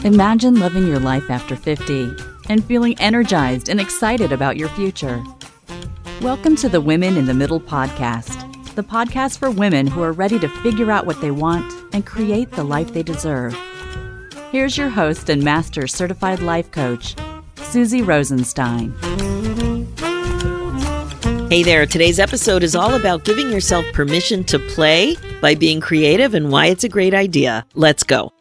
Imagine living your life after 50 and feeling energized and excited about your future. Welcome to the Women in the Middle podcast, the podcast for women who are ready to figure out what they want and create the life they deserve. Here's your host and master certified life coach, Susie Rosenstein. Hey there, today's episode is all about giving yourself permission to play by being creative and why it's a great idea. Let's go.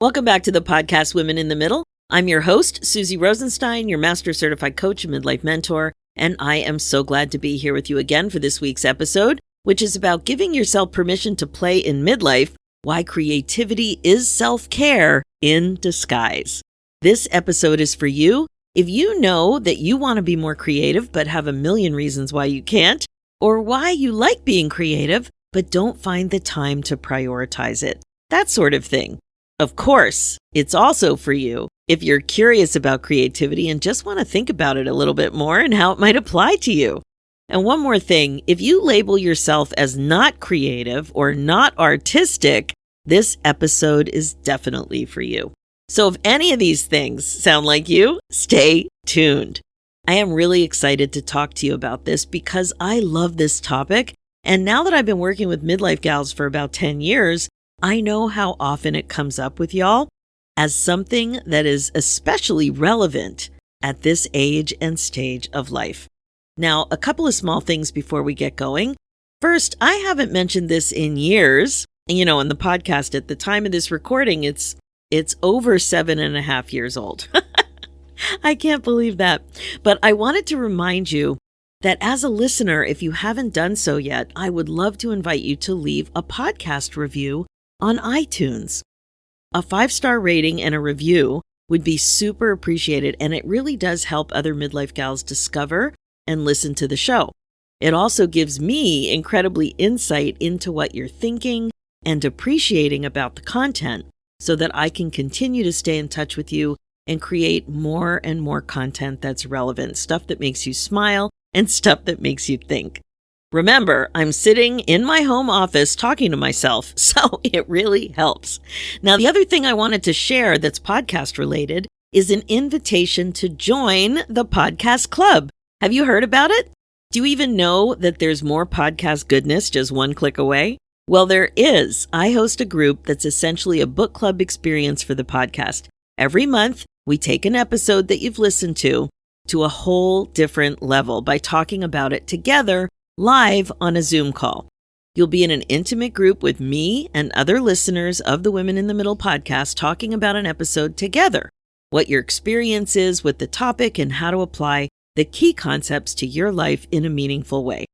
Welcome back to the podcast Women in the Middle. I'm your host, Susie Rosenstein, your master certified coach and midlife mentor, and I am so glad to be here with you again for this week's episode, which is about giving yourself permission to play in midlife, why creativity is self-care in disguise. This episode is for you if you know that you want to be more creative but have a million reasons why you can't, or why you like being creative but don't find the time to prioritize it, that sort of thing. Of course, it's also for you if you're curious about creativity and just want to think about it a little bit more and how it might apply to you. And one more thing, if you label yourself as not creative or not artistic, this episode is definitely for you. So if any of these things sound like you, stay tuned. I am really excited to talk to you about this because I love this topic. And now that I've been working with midlife gals for about 10 years, I know how often it comes up with y'all as something that is especially relevant at this age and stage of life. Now, a couple of small things before we get going. First, I haven't mentioned this in years. In the podcast at the time of this recording, it's over 7.5 years old. I can't believe that. But I wanted to remind you that as a listener, if you haven't done so yet, I would love to invite you to leave a podcast review on iTunes. A 5-star rating and a review would be super appreciated, and it really does help other midlife gals discover and listen to the show. It also gives me incredibly insight into what you're thinking and appreciating about the content, so that I can continue to stay in touch with you and create more and more content that's relevant, stuff that makes you smile and stuff that makes you think. Remember, I'm sitting in my home office talking to myself, so it really helps. Now, the other thing I wanted to share that's podcast related is an invitation to join the podcast club. Have you heard about it? Do you even know that there's more podcast goodness just one click away? Well, there is. I host a group that's essentially a book club experience for the podcast. Every month, we take an episode that you've listened to a whole different level by talking about it together live on a Zoom call. You'll be in an intimate group with me and other listeners of the Women in the Middle podcast talking about an episode together, what your experience is with the topic and how to apply the key concepts to your life in a meaningful way.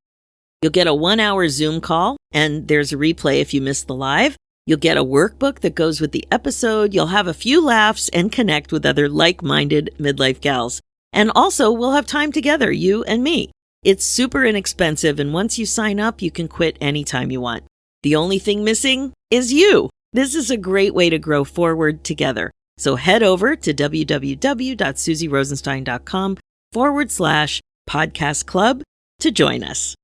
You'll get a 1-hour Zoom call, and there's a replay if you missed the live. You'll get a workbook that goes with the episode. You'll have a few laughs and connect with other like-minded midlife gals. And also, we'll have time together, you and me. It's super inexpensive, and once you sign up, you can quit anytime you want. The only thing missing is you. This is a great way to grow forward together. So head over to www.susierosenstein.com/podcast club to join us.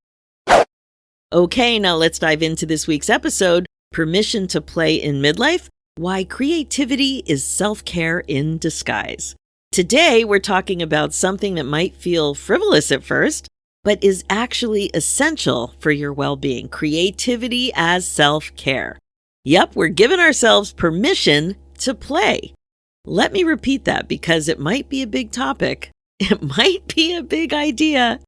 Okay, now let's dive into this week's episode, Permission to Play in Midlife, Why Creativity is Self-Care in Disguise. Today, we're talking about something that might feel frivolous at first, but is actually essential for your well-being, creativity as self-care. Yep, we're giving ourselves permission to play. Let me repeat that because it might be a big topic. It might be a big idea.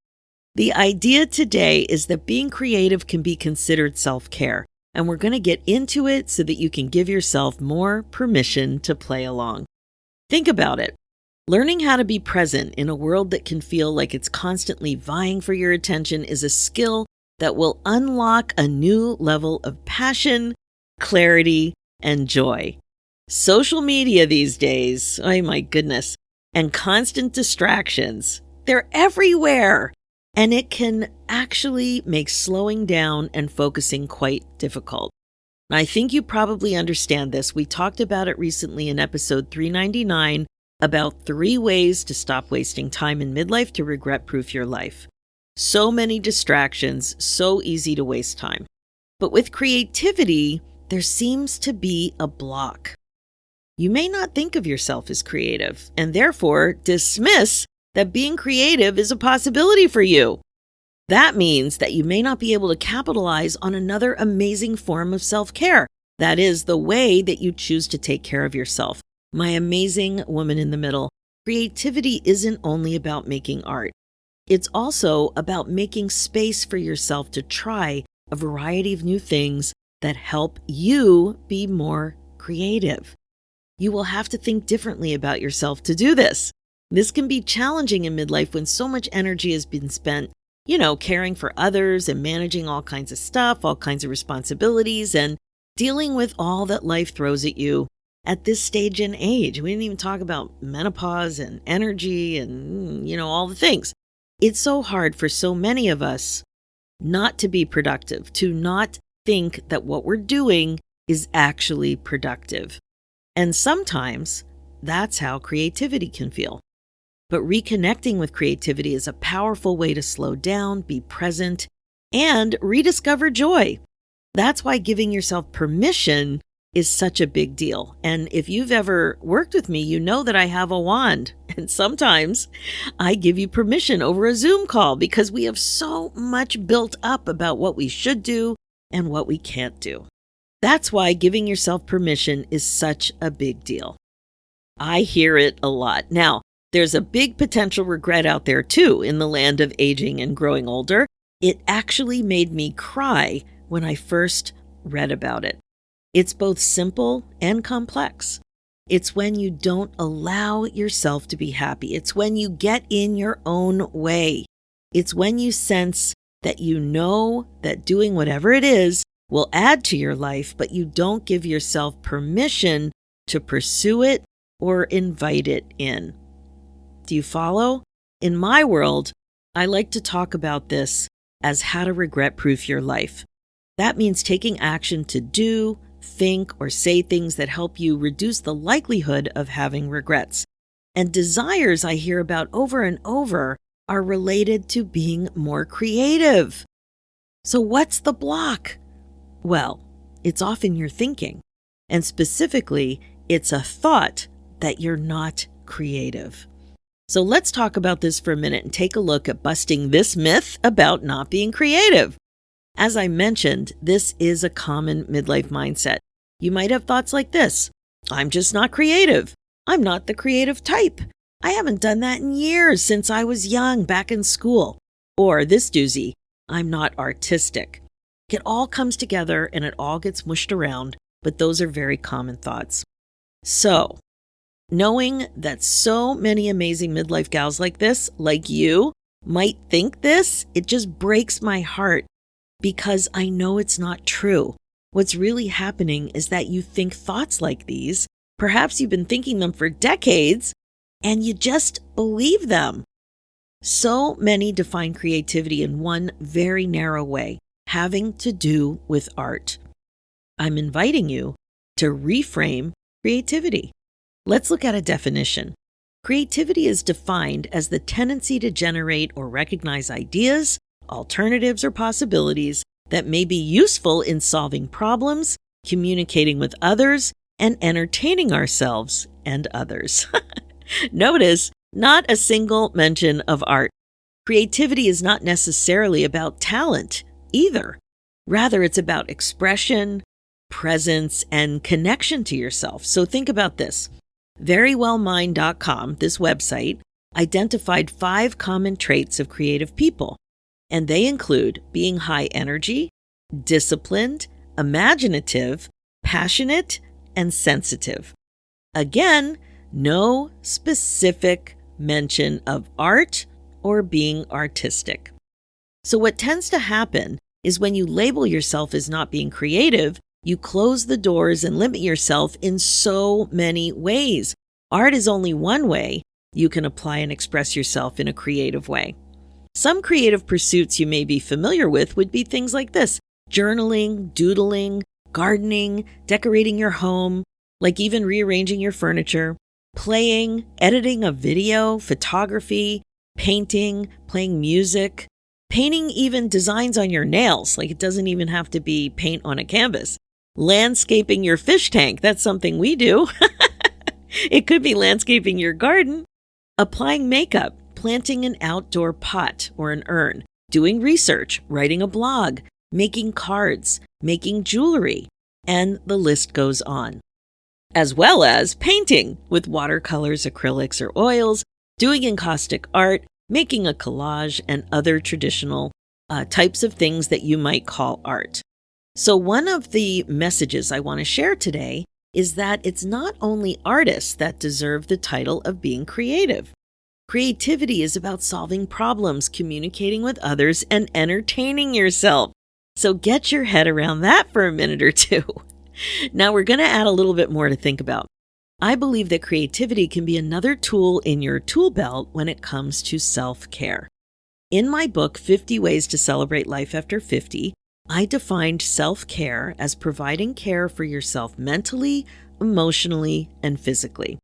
The idea today is that being creative can be considered self-care, and we're going to get into it so that you can give yourself more permission to play along. Think about it. Learning how to be present in a world that can feel like it's constantly vying for your attention is a skill that will unlock a new level of passion, clarity, and joy. Social media these days, oh my goodness, and constant distractions, they're everywhere. And it can actually make slowing down and focusing quite difficult. And I think you probably understand this. We talked about it recently in episode 399 about 3 ways to stop wasting time in midlife to regret-proof your life. So many distractions, so easy to waste time. But with creativity, there seems to be a block. You may not think of yourself as creative and therefore dismiss that being creative is a possibility for you. That means that you may not be able to capitalize on another amazing form of self-care. That is the way that you choose to take care of yourself. My amazing woman in the middle, creativity isn't only about making art. It's also about making space for yourself to try a variety of new things that help you be more creative. You will have to think differently about yourself to do this. This can be challenging in midlife when so much energy has been spent, caring for others and managing all kinds of stuff, all kinds of responsibilities, and dealing with all that life throws at you at this stage in age. We didn't even talk about menopause and energy and, all the things. It's so hard for so many of us not to be productive, to not think that what we're doing is actually productive. And sometimes that's how creativity can feel. But reconnecting with creativity is a powerful way to slow down, be present, and rediscover joy. That's why giving yourself permission is such a big deal. And if you've ever worked with me, you know that I have a wand. And sometimes I give you permission over a Zoom call because we have so much built up about what we should do and what we can't do. That's why giving yourself permission is such a big deal. I hear it a lot. Now, there's a big potential regret out there too in the land of aging and growing older. It actually made me cry when I first read about it. It's both simple and complex. It's when you don't allow yourself to be happy. It's when you get in your own way. It's when you sense that you know that doing whatever it is will add to your life, but you don't give yourself permission to pursue it or invite it in. Do you follow? In my world, I like to talk about this as how to regret-proof your life. That means taking action to do, think, or say things that help you reduce the likelihood of having regrets. And desires I hear about over and over are related to being more creative. So what's the block? Well, it's often your thinking. And specifically, it's a thought that you're not creative. So let's talk about this for a minute and take a look at busting this myth about not being creative. As I mentioned, this is a common midlife mindset. You might have thoughts like this: I'm just not creative. I'm not the creative type. I haven't done that in years since I was young, back in school. Or this doozy: I'm not artistic. It all comes together and it all gets mushed around, but those are very common thoughts. So, knowing that so many amazing midlife gals like this, like you, might think this, it just breaks my heart because I know it's not true. What's really happening is that you think thoughts like these, perhaps you've been thinking them for decades, and you just believe them. So many define creativity in one very narrow way, having to do with art. I'm inviting you to reframe creativity. Let's look at a definition. Creativity is defined as the tendency to generate or recognize ideas, alternatives, or possibilities that may be useful in solving problems, communicating with others, and entertaining ourselves and others. Notice, not a single mention of art. Creativity is not necessarily about talent either. Rather, it's about expression, presence, and connection to yourself. So think about this. Verywellmind.com, this website, identified 5 common traits of creative people, and they include being high energy, disciplined, imaginative, passionate, and sensitive. Again, no specific mention of art or being artistic. So what tends to happen is when you label yourself as not being creative, you close the doors and limit yourself in so many ways. Art is only one way you can apply and express yourself in a creative way. Some creative pursuits you may be familiar with would be things like this: journaling, doodling, gardening, decorating your home, like even rearranging your furniture, playing, editing a video, photography, painting, playing music, painting even designs on your nails, like it doesn't even have to be paint on a canvas. Landscaping your fish tank. That's something we do. It could be landscaping your garden. Applying makeup, planting an outdoor pot or an urn, doing research, writing a blog, making cards, making jewelry, and the list goes on. As well as painting with watercolors, acrylics, or oils, doing encaustic art, making a collage, and other traditional types of things that you might call art. So one of the messages I want to share today is that it's not only artists that deserve the title of being creative. Creativity is about solving problems, communicating with others, and entertaining yourself. So get your head around that for a minute or two. Now we're going to add a little bit more to think about. I believe that creativity can be another tool in your tool belt when it comes to self-care. In my book, 50 Ways to Celebrate Life After 50, I defined self-care as providing care for yourself mentally, emotionally, and physically.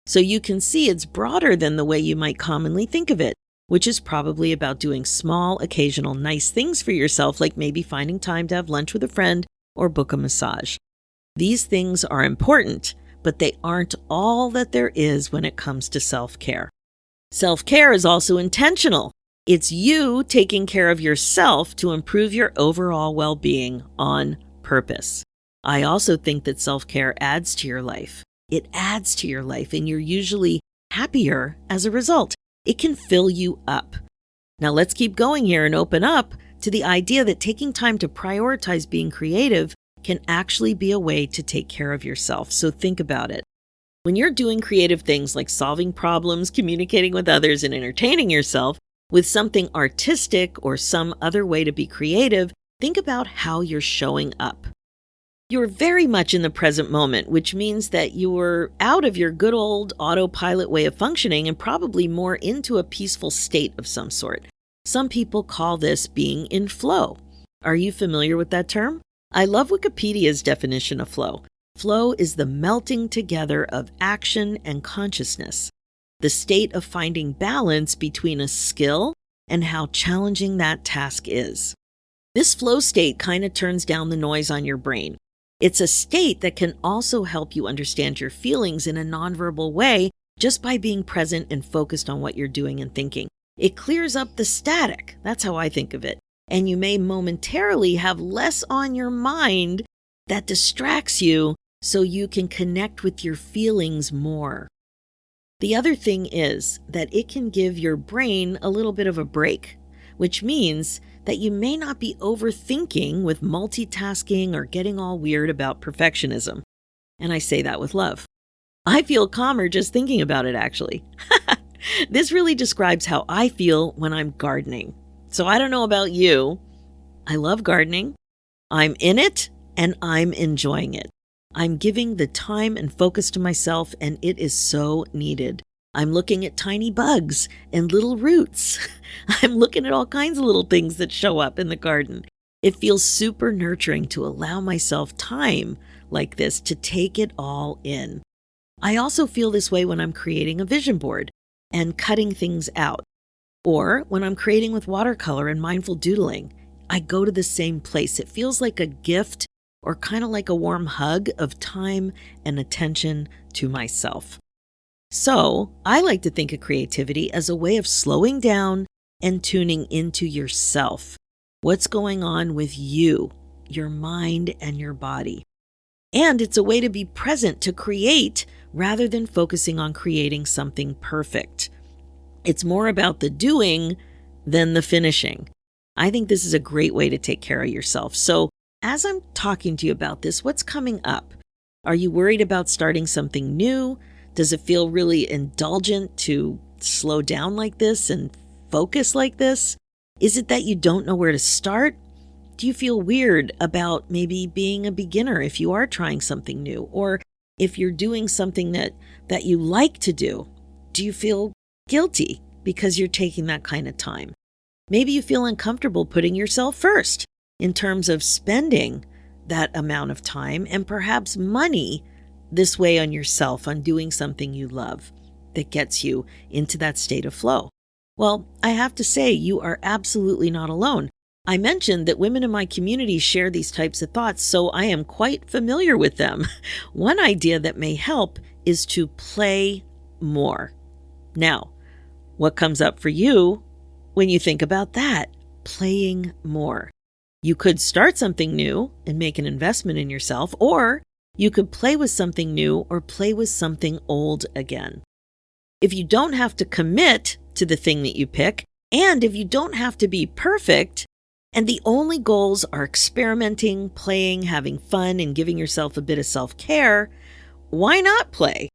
So you can see it's broader than the way you might commonly think of it, which is probably about doing small, occasional nice things for yourself, like maybe finding time to have lunch with a friend or book a massage. These things are important, but they aren't all that there is when it comes to self-care. Self-care is also intentional. It's you taking care of yourself to improve your overall well-being on purpose. I also think that self-care adds to your life. It adds to your life, and you're usually happier as a result. It can fill you up. Now let's keep going here and open up to the idea that taking time to prioritize being creative can actually be a way to take care of yourself. So think about it. When you're doing creative things like solving problems, communicating with others, and entertaining yourself with something artistic or some other way to be creative, think about how you're showing up. You're very much in the present moment, which means that you're out of your good old autopilot way of functioning and probably more into a peaceful state of some sort. Some people call this being in flow. Are you familiar with that term? I love Wikipedia's definition of flow. Flow is the melting together of action and consciousness, the state of finding balance between a skill and how challenging that task is. This flow state kind of turns down the noise on your brain. It's a state that can also help you understand your feelings in a nonverbal way just by being present and focused on what you're doing and thinking. It clears up the static. That's how I think of it. And you may momentarily have less on your mind that distracts you so you can connect with your feelings more. The other thing is that it can give your brain a little bit of a break, which means that you may not be overthinking with multitasking or getting all weird about perfectionism. And I say that with love. I feel calmer just thinking about it, actually. This really describes how I feel when I'm gardening. So I don't know about you. I love gardening. I'm in it and I'm enjoying it. I'm giving the time and focus to myself, and it is so needed. I'm looking at tiny bugs and little roots. I'm looking at all kinds of little things that show up in the garden. It feels super nurturing to allow myself time like this to take it all in. I also feel this way when I'm creating a vision board and cutting things out, or when I'm creating with watercolor and mindful doodling. I go to the same place. It feels like a gift or kind of like a warm hug of time and attention to myself. So I like to think of creativity as a way of slowing down and tuning into yourself. What's going on with you, your mind, and your body. And it's a way to be present, to create, rather than focusing on creating something perfect. It's more about the doing than the finishing. I think this is a great way to take care of yourself. So as I'm talking to you about this, what's coming up? Are you worried about starting something new? Does it feel really indulgent to slow down like this and focus like this? Is it that you don't know where to start? Do you feel weird about maybe being a beginner if you are trying something new? Or if you're doing something that you like to do, do you feel guilty because you're taking that kind of time? Maybe you feel uncomfortable putting yourself first in terms of spending that amount of time and perhaps money this way on yourself, on doing something you love that gets you into that state of flow. Well, I have to say, you are absolutely not alone. I mentioned that women in my community share these types of thoughts, so I am quite familiar with them. One idea that may help is to play more. Now, what comes up for you when you think about that? Playing more. You could start something new and make an investment in yourself, or you could play with something new or play with something old again. If you don't have to commit to the thing that you pick, and if you don't have to be perfect, and the only goals are experimenting, playing, having fun, and giving yourself a bit of self-care, why not play?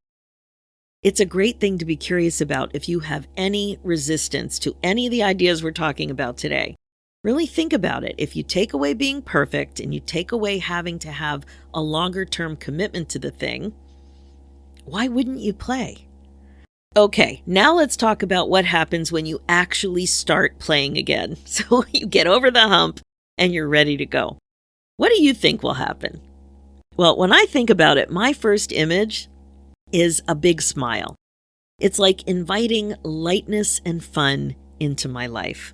It's a great thing to be curious about if you have any resistance to any of the ideas we're talking about today. Really think about it. If you take away being perfect and you take away having to have a longer-term commitment to the thing, why wouldn't you play? Okay, now let's talk about what happens when you actually start playing again. So you get over the hump and you're ready to go. What do you think will happen? Well, when I think about it, my first image is a big smile. It's like inviting lightness and fun into my life.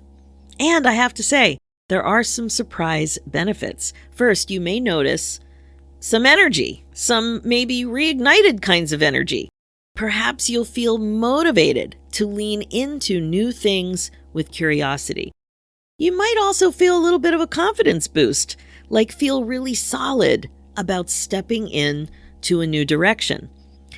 And I have to say, there are some surprise benefits. First, you may notice some energy, some maybe reignited kinds of energy. Perhaps you'll feel motivated to lean into new things with curiosity. You might also feel a little bit of a confidence boost, like feel really solid about stepping in to a new direction.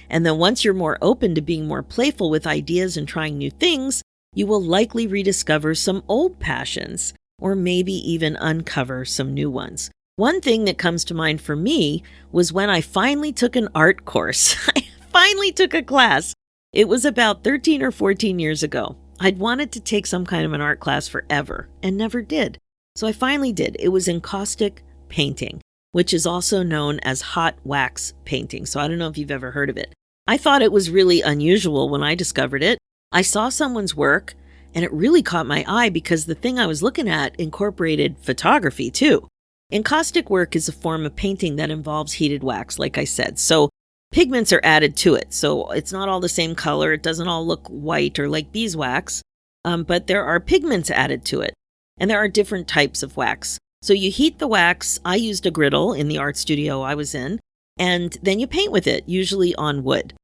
And then once you're more open to being more playful with ideas and trying new things, you will likely rediscover some old passions, or maybe even uncover some new ones. One thing that comes to mind for me was when I finally took an art course. I finally took a class. It was about 13 or 14 years ago. I'd wanted to take some kind of an art class forever and never did. So I finally did. It was encaustic painting, which is also known as hot wax painting. So I don't know if you've ever heard of it. I thought it was really unusual when I discovered it. I saw someone's work and it really caught my eye because the thing I was looking at incorporated photography too. Encaustic work is a form of painting that involves heated wax, like I said. So pigments are added to it. So it's not all the same color. It doesn't all look white or like beeswax, but there are pigments added to it. And there are different types of wax. So you heat the wax. I used a griddle in the art studio I was in, and then you paint with it, usually on wood.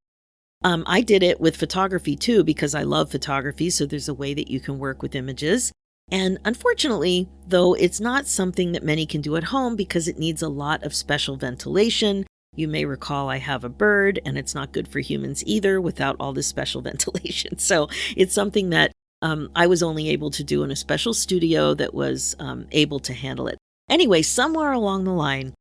I did it with photography too, because I love photography. So there's a way that you can work with images. And unfortunately, though, it's not something that many can do at home because it needs a lot of special ventilation. You may recall I have a bird, and it's not good for humans either without all this special ventilation. So it's something that I was only able to do in a special studio that was able to handle it. Anyway, somewhere along the line,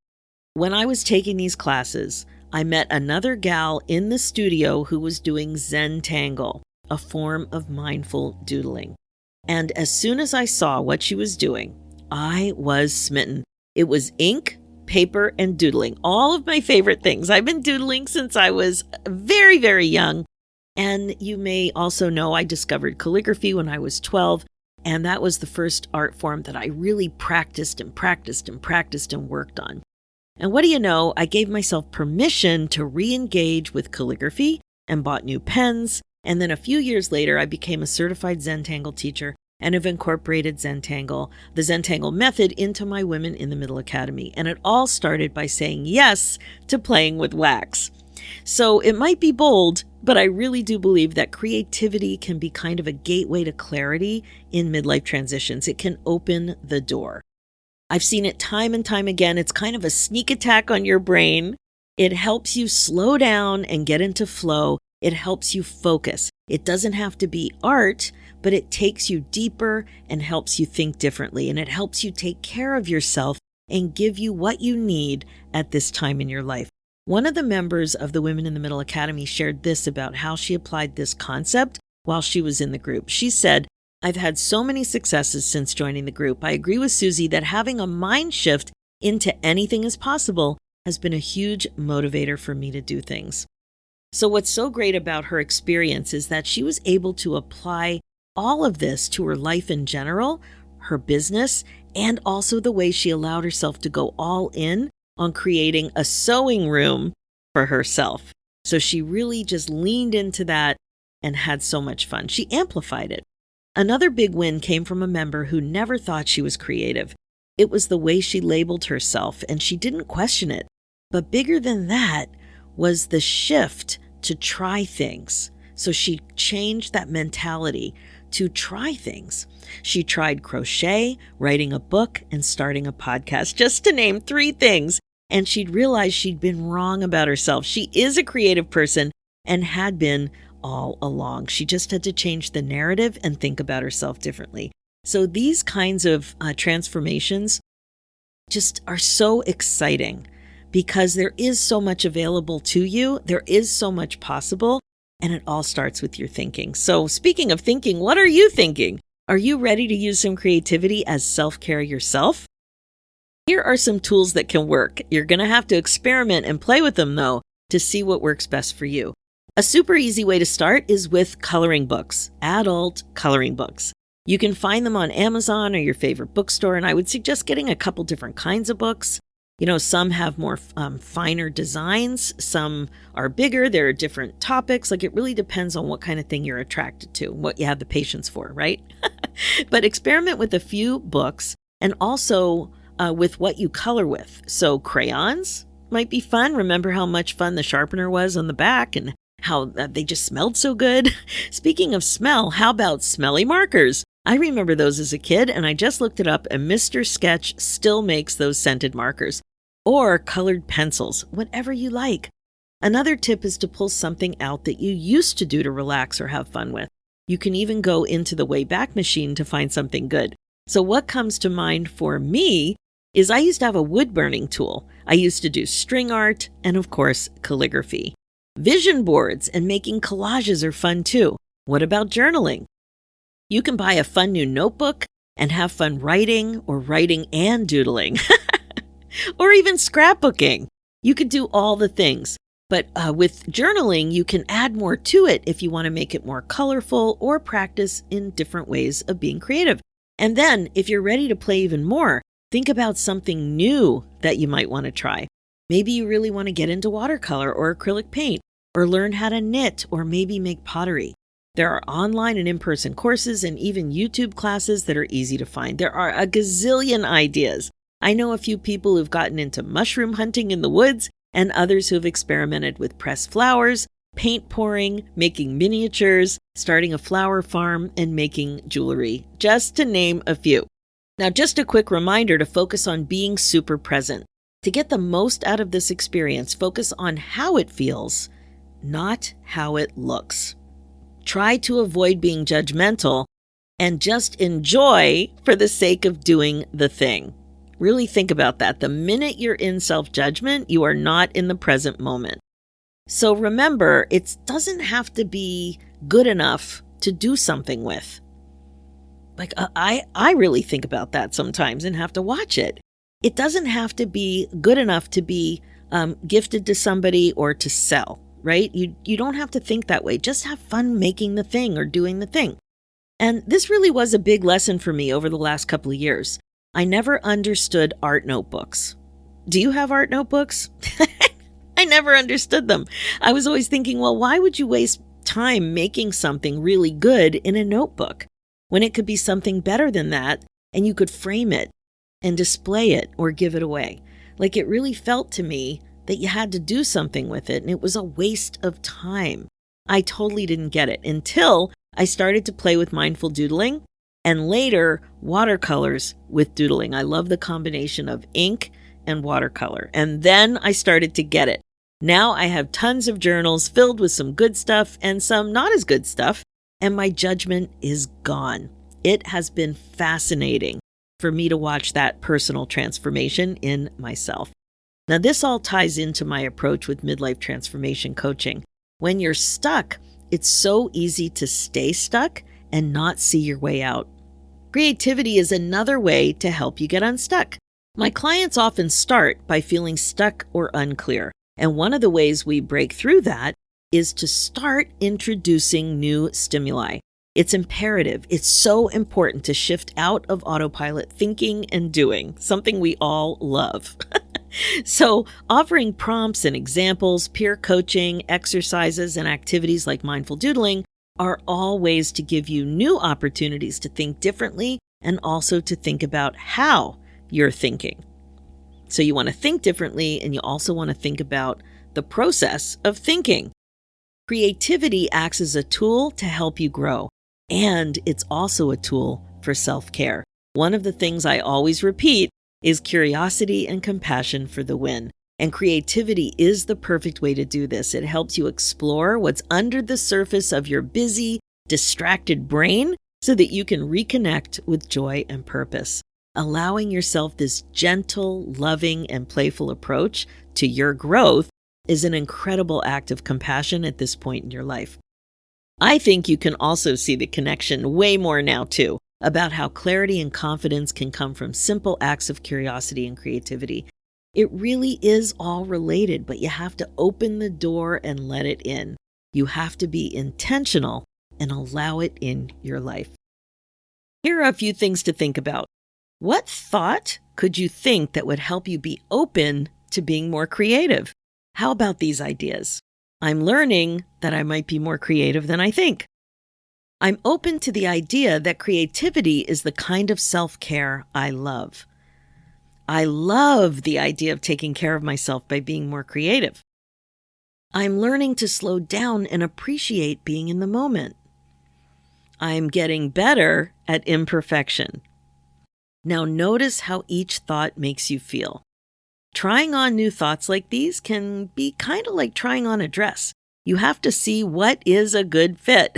when I was taking these classes, I met another gal in the studio who was doing Zentangle, a form of mindful doodling. And as soon as I saw what she was doing, I was smitten. It was ink, paper, and doodling, all of my favorite things. I've been doodling since I was very, very young. And you may also know I discovered calligraphy when I was 12, and that was the first art form that I really practiced and worked on. And what do you know, I gave myself permission to re-engage with calligraphy and bought new pens. And then a few years later, I became a certified Zentangle teacher and have incorporated Zentangle, the Zentangle method, into my Women in the Middle Academy. And it all started by saying yes to playing with wax. So it might be bold, but I really do believe that creativity can be kind of a gateway to clarity in midlife transitions. It can open the door. I've seen it time and time again. It's kind of a sneak attack on your brain. It helps you slow down and get into flow. It helps you focus. It doesn't have to be art, but it takes you deeper and helps you think differently. And it helps you take care of yourself and give you what you need at this time in your life. One of the members of the Women in the Middle Academy shared this about how she applied this concept while she was in the group. She said, "I've had so many successes since joining the group. I agree with Susie that having a mind shift into anything is possible has been a huge motivator for me to do things." So what's so great about her experience is that she was able to apply all of this to her life in general, her business, and also the way she allowed herself to go all in on creating a sewing room for herself. So she really just leaned into that and had so much fun. She amplified it. Another big win came from a member who never thought she was creative. It was the way she labeled herself, and she didn't question it. But bigger than that was the shift to try things. So she changed that mentality to try things. She tried crochet, writing a book, and starting a podcast, just to name 3 things. And she'd realized she'd been wrong about herself. She is a creative person and had been all along. She just had to change the narrative and think about herself differently. So these kinds of transformations just are so exciting because there is so much available to you. There is so much possible, and it all starts with your thinking. So speaking of thinking, what are you thinking? Are you ready to use some creativity as self-care yourself? Here are some tools that can work. You're going to have to experiment and play with them, though, to see what works best for you. A super easy way to start is with coloring books, adult coloring books. You can find them on Amazon or your favorite bookstore, and I would suggest getting a couple different kinds of books. You know, some have more finer designs, some are bigger, there are different topics. Like, it really depends on what kind of thing you're attracted to, what you have the patience for, right? But experiment with a few books and also with what you color with. So crayons might be fun. Remember how much fun the sharpener was on the back and how they just smelled so good? Speaking of smell, how about smelly markers? I remember those as a kid, and I just looked it up, and Mr. Sketch still makes those scented markers. Or colored pencils, whatever you like. Another tip is to pull something out that you used to do to relax or have fun with. You can even go into the Wayback Machine to find something good. So what comes to mind for me is I used to have a wood burning tool. I used to do string art and, of course, calligraphy. Vision boards and making collages are fun too. What about journaling? You can buy a fun new notebook and have fun writing or writing and doodling. Or even scrapbooking. You could do all the things. But with journaling, you can add more to it if you want to make it more colorful or practice in different ways of being creative. And then, if you're ready to play even more, think about something new that you might want to try. Maybe you really want to get into watercolor or acrylic paint, or learn how to knit, or maybe make pottery. There are online and in-person courses and even YouTube classes that are easy to find. There are a gazillion ideas. I know a few people who've gotten into mushroom hunting in the woods and others who have experimented with pressed flowers, paint pouring, making miniatures, starting a flower farm, and making jewelry, just to name a few. Now, just a quick reminder to focus on being super present. To get the most out of this experience, focus on how it feels, not how it looks. Try to avoid being judgmental and just enjoy for the sake of doing the thing. Really think about that. The minute you're in self-judgment, you are not in the present moment. So remember, it doesn't have to be good enough to do something with. Like, I really think about that sometimes and have to watch it. It doesn't have to be good enough to be gifted to somebody or to sell, right? You don't have to think that way. Just have fun making the thing or doing the thing. And this really was a big lesson for me over the last couple of years. I never understood art notebooks. Do you have art notebooks? I never understood them. I was always thinking, well, why would you waste time making something really good in a notebook when it could be something better than that and you could frame it and display it or give it away? Like, it really felt to me that you had to do something with it, and it was a waste of time. I totally didn't get it until I started to play with mindful doodling and later watercolors with doodling. I love the combination of ink and watercolor. And then I started to get it. Now I have tons of journals filled with some good stuff and some not as good stuff, and my judgment is gone. It has been fascinating for me to watch that personal transformation in myself. Now, this all ties into my approach with midlife transformation coaching. When you're stuck, it's so easy to stay stuck and not see your way out. Creativity is another way to help you get unstuck. My clients often start by feeling stuck or unclear, and one of the ways we break through that is to start introducing new stimuli. It's imperative. It's so important to shift out of autopilot thinking and doing, something we all love. So offering prompts and examples, peer coaching, exercises, and activities like mindful doodling are all ways to give you new opportunities to think differently and also to think about how you're thinking. So you want to think differently, and you also want to think about the process of thinking. Creativity acts as a tool to help you grow, and it's also a tool for self-care. One of the things I always repeat is curiosity and compassion for the win. And creativity is the perfect way to do this. It helps you explore what's under the surface of your busy, distracted brain so that you can reconnect with joy and purpose. Allowing yourself this gentle, loving, and playful approach to your growth is an incredible act of compassion at this point in your life. I think you can also see the connection way more now too, about how clarity and confidence can come from simple acts of curiosity and creativity. It really is all related, but you have to open the door and let it in. You have to be intentional and allow it in your life. Here are a few things to think about. What thought could you think that would help you be open to being more creative? How about these ideas? I'm learning that I might be more creative than I think. I'm open to the idea that creativity is the kind of self-care I love. I love the idea of taking care of myself by being more creative. I'm learning to slow down and appreciate being in the moment. I'm getting better at imperfection. Now notice how each thought makes you feel. Trying on new thoughts like these can be kind of like trying on a dress. You have to see what is a good fit.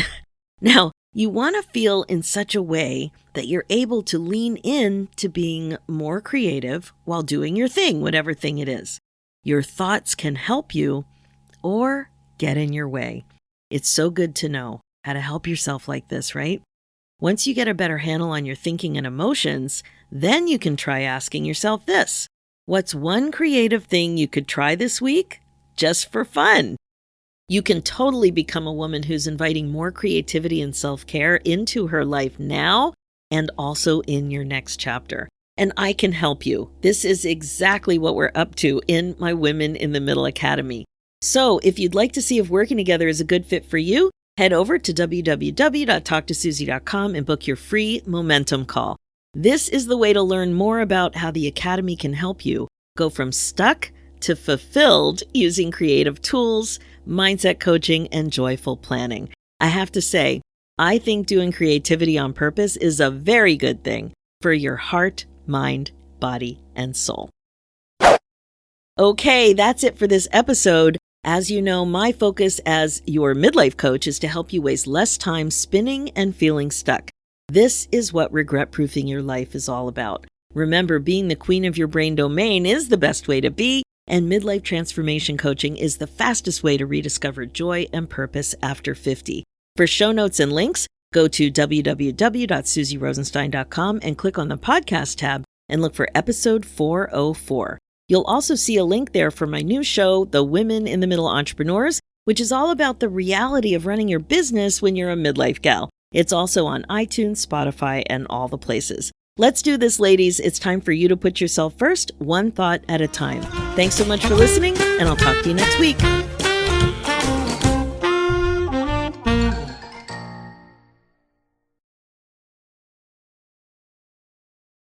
Now, you want to feel in such a way that you're able to lean in to being more creative while doing your thing, whatever thing it is. Your thoughts can help you or get in your way. It's so good to know how to help yourself like this, right? Once you get a better handle on your thinking and emotions, then you can try asking yourself this: what's one creative thing you could try this week just for fun? You can totally become a woman who's inviting more creativity and self-care into her life now and also in your next chapter. And I can help you. This is exactly what we're up to in my Women in the Middle Academy. So if you'd like to see if working together is a good fit for you, head over to www.talktosusie.com and book your free momentum call. This is the way to learn more about how the Academy can help you go from stuck to fulfilled using creative tools, mindset coaching, and joyful planning. I have to say, I think doing creativity on purpose is a very good thing for your heart, mind, body, and soul. Okay, that's it for this episode. As you know, my focus as your midlife coach is to help you waste less time spinning and feeling stuck. This is what regret-proofing your life is all about. Remember, being the queen of your brain domain is the best way to be, and midlife transformation coaching is the fastest way to rediscover joy and purpose after 50. For show notes and links, go to www.susierosenstein.com and click on the podcast tab and look for episode 404. You'll also see a link there for my new show, The Women in the Middle Entrepreneurs, which is all about the reality of running your business when you're a midlife gal. It's also on iTunes, Spotify, and all the places. Let's do this, ladies. It's time for you to put yourself first, one thought at a time. Thanks so much for listening, and I'll talk to you next week.